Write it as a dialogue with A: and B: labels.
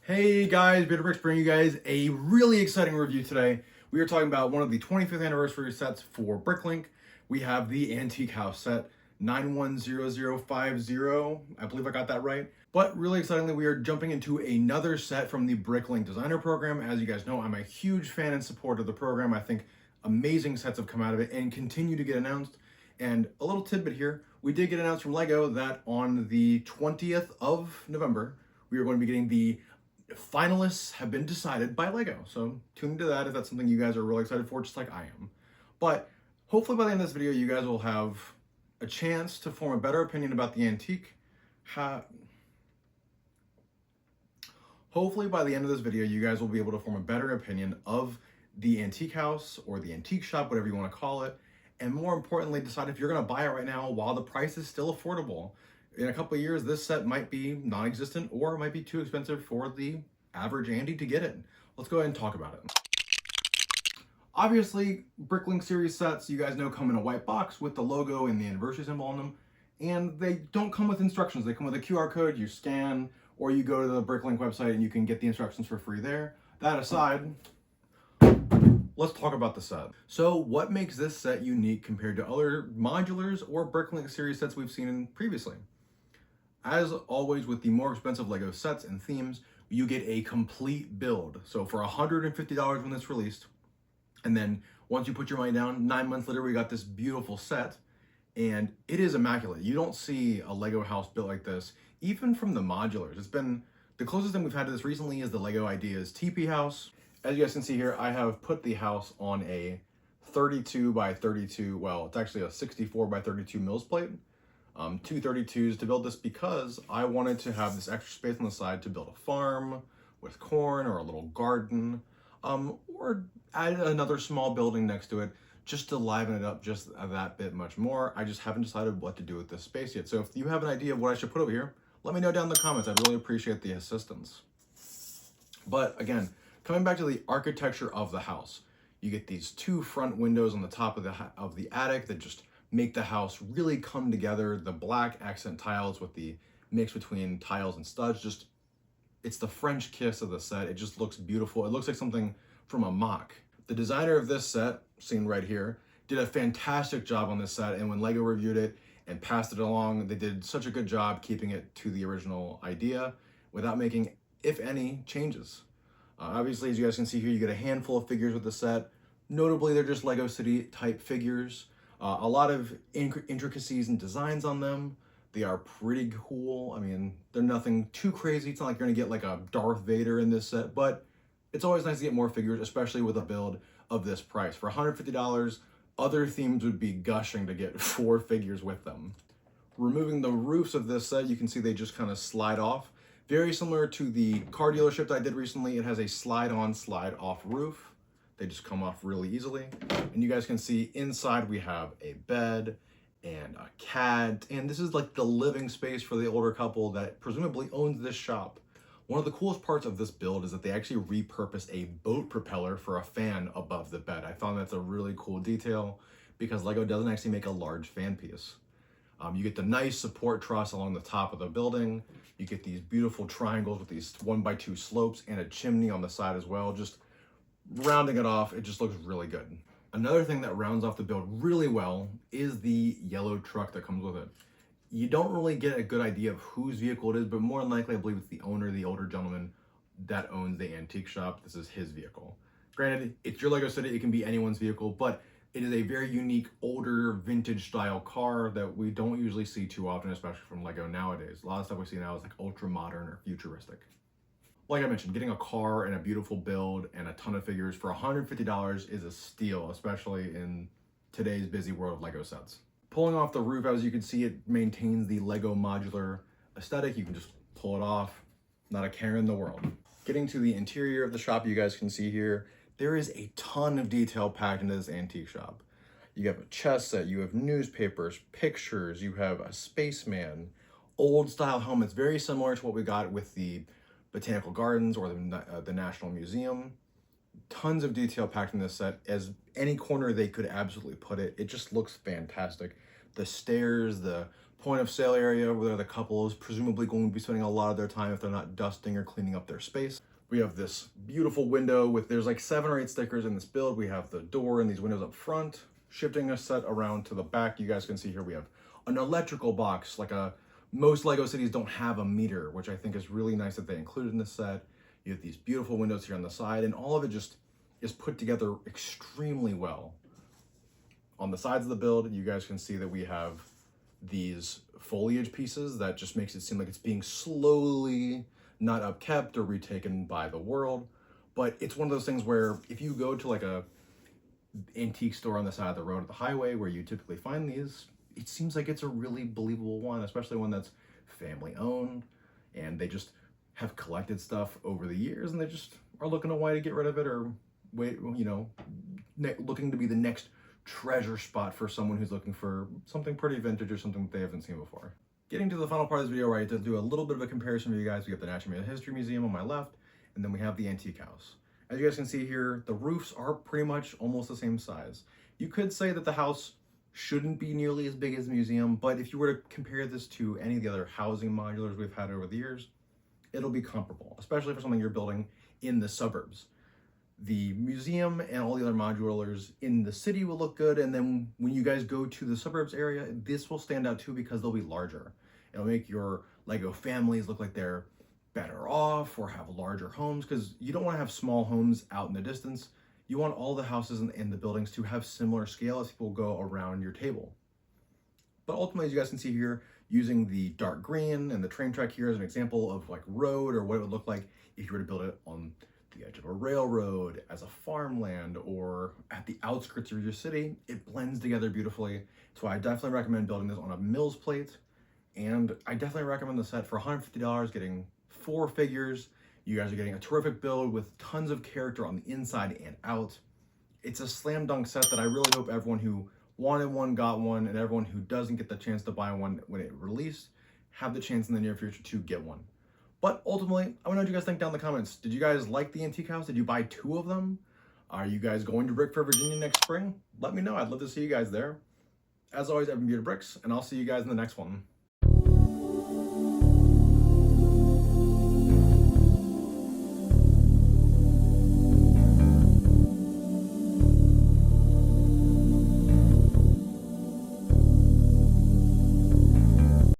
A: Hey guys, BDP bringing you guys a really exciting review today. We are talking about one of the 25th anniversary sets for Bricklink. We have the Antique House set 910050. I believe I got that right. But really excitingly, we are jumping into another set from the Bricklink Designer Program. As you guys know, I'm a huge fan and supporter of the program. I think amazing sets have come out of it and continue to get announced. And a little tidbit here, we did get announced from LEGO that on the 20th of November, we are going to be getting the finalists have been decided by LEGO. So tune into that if that's something you guys are really excited for, just like I am. But hopefully by the end of this video, you guys will have a chance to form a better opinion about the antique. Hopefully by the end of this video, you guys will be able to form a better opinion of the antique house or the antique shop, whatever you want to call it. And more importantly, decide if you're going to buy it right now while the price is still affordable. In a couple of years, this set might be non-existent or it might be too expensive for the average Andy to get it. Let's go ahead and talk about it. Obviously, Bricklink series sets, you guys know, come in a white box with the logo and the anniversary symbol on them. And they don't come with instructions. They come with a QR code, you scan, or you go to the Bricklink website and you can get the instructions for free there. That aside, let's talk about the set. So what makes this set unique compared to other modulars or Bricklink series sets we've seen previously? As always with the more expensive LEGO sets and themes, you get a complete build. So for $150 when it's released, and then once you put your money down, 9 months later, we got this beautiful set, and it is immaculate. You don't see a LEGO house built like this, even from the modulars. It's been, the closest thing we've had to this recently is the LEGO Ideas TP house. As you guys can see here, I have put the house on a 32 by 32, well, it's actually a 64 by 32 mils plate. Two 32s to build this because I wanted to have this extra space on the side to build a farm with corn or a little garden, or add another small building next to it just to liven it up just that bit much more. I just haven't decided what to do with this space yet. So if you have an idea of what I should put over here, let me know down in the comments. I'd really appreciate the assistance. But again, coming back to the architecture of the house, you get these two front windows on the top of the attic that just make the house really come together. The black accent tiles with the mix between tiles and studs, just, it's the French kiss of the set. It just looks beautiful. It looks like something from a mock. The designer of this set, seen right here, did a fantastic job on this set, and when LEGO reviewed it and passed it along, they did such a good job keeping it to the original idea without making, if any, changes. Obviously, as you guys can see here, you get a handful of figures with the set. Notably, they're just LEGO City type figures. A lot of intricacies and designs on them. They are pretty cool. I mean, they're nothing too crazy. It's not like you're gonna get like a Darth Vader in this set, but it's always nice to get more figures, especially with a build of this price. For $150, other themes would be gushing to get 4 figures with them. Removing the roofs of this set, you can see they just kind of slide off. Very similar to the car dealership that I did recently. It has a slide on, slide off roof. They just come off really easily. And you guys can see inside we have a bed and a cat. And this is like the living space for the older couple that presumably owns this shop. One of the coolest parts of this build is that they actually repurposed a boat propeller for a fan above the bed. I found that's a really cool detail because LEGO doesn't actually make a large fan piece. You get the nice support truss along the top of the building. You get these beautiful triangles with these 1x2 slopes and a chimney on the side as well. Just rounding it off, it just looks really good. Another thing that rounds off the build really well is the yellow truck that comes with it. You don't really get a good idea of whose vehicle it is, but more than likely I believe it's the owner, the older gentleman that owns the antique shop. This is his vehicle. Granted, it's your LEGO City, it can be anyone's vehicle, but it is a very unique, older, vintage style car that we don't usually see too often, especially from LEGO nowadays. A lot of stuff we see now is like ultra modern or futuristic. Like I mentioned, getting a car and a beautiful build and a ton of figures for $150 is a steal, especially in today's busy world of LEGO sets. Pulling off the roof, as you can see, it maintains the LEGO modular aesthetic. You can just pull it off, not a care in the world. Getting to the interior of the shop, you guys can see here, there is a ton of detail packed into this antique shop. You have a chess set, you have newspapers, pictures, you have a spaceman, old style helmets, very similar to what we got with the Botanical Gardens or the National Museum. Tons of detail packed in this set. As any corner they could absolutely put it. It just looks fantastic. The stairs, the point of sale area where the couple is presumably going to be spending a lot of their time if they're not dusting or cleaning up their space. We have this beautiful window with, there's like 7 or 8 stickers in this build. We have the door and these windows up front. Shifting a set around to the back, you guys can see here we have an electrical box. Most Lego cities don't have a meter, which I think is really nice that they included in this set. You have these beautiful windows here on the side, and all of it just is put together extremely well. On the sides of the build, you guys can see that we have these foliage pieces that just makes it seem like it's being slowly not upkept or retaken by the world. But it's one of those things where if you go to like a antique store on the side of the road at the highway where you typically find these, it seems like it's a really believable one, especially one that's family owned and they just have collected stuff over the years and they just are looking a way to get rid of it, or wait, looking to be the next treasure spot for someone who's looking for something pretty vintage or something that they haven't seen before. Getting to the final part of this video, right, to do a little bit of a comparison for you guys, we got the Natural History Museum on my left, and then we have the Antique House. As you guys can see here, the roofs are pretty much almost the same size. You could say that the house shouldn't be nearly as big as the museum, but if you were to compare this to any of the other housing modulars we've had over the years, it'll be comparable, especially for something you're building in the suburbs. The museum and all the other modulars in the city will look good, and then when you guys go to the suburbs area, this will stand out too because they'll be larger. It'll make your Lego families look like they're better off or have larger homes, because you don't want to have small homes out in the distance. You want all the houses in the buildings to have similar scale as people go around your table. But ultimately, as you guys can see here, using the dark green and the train track here as an example of like road, or what it would look like if you were to build it on the edge of a railroad, as a farmland, or at the outskirts of your city, it blends together beautifully. So I definitely recommend building this on a Mills plate, and I definitely recommend the set for $150, getting 4 figures. You guys are getting a terrific build with tons of character on the inside and out. It's a slam dunk set that I really hope everyone who wanted one got one, and everyone who doesn't get the chance to buy one when it released have the chance in the near future to get one. But ultimately, I want to know what you guys think down in the comments. Did you guys like the Antique House? Did you buy 2 of them? Are you guys going to Brickford, Virginia next spring? Let me know. I'd love to see you guys there. As always, I've been Beauty Bricks, and I'll see you guys in the next one.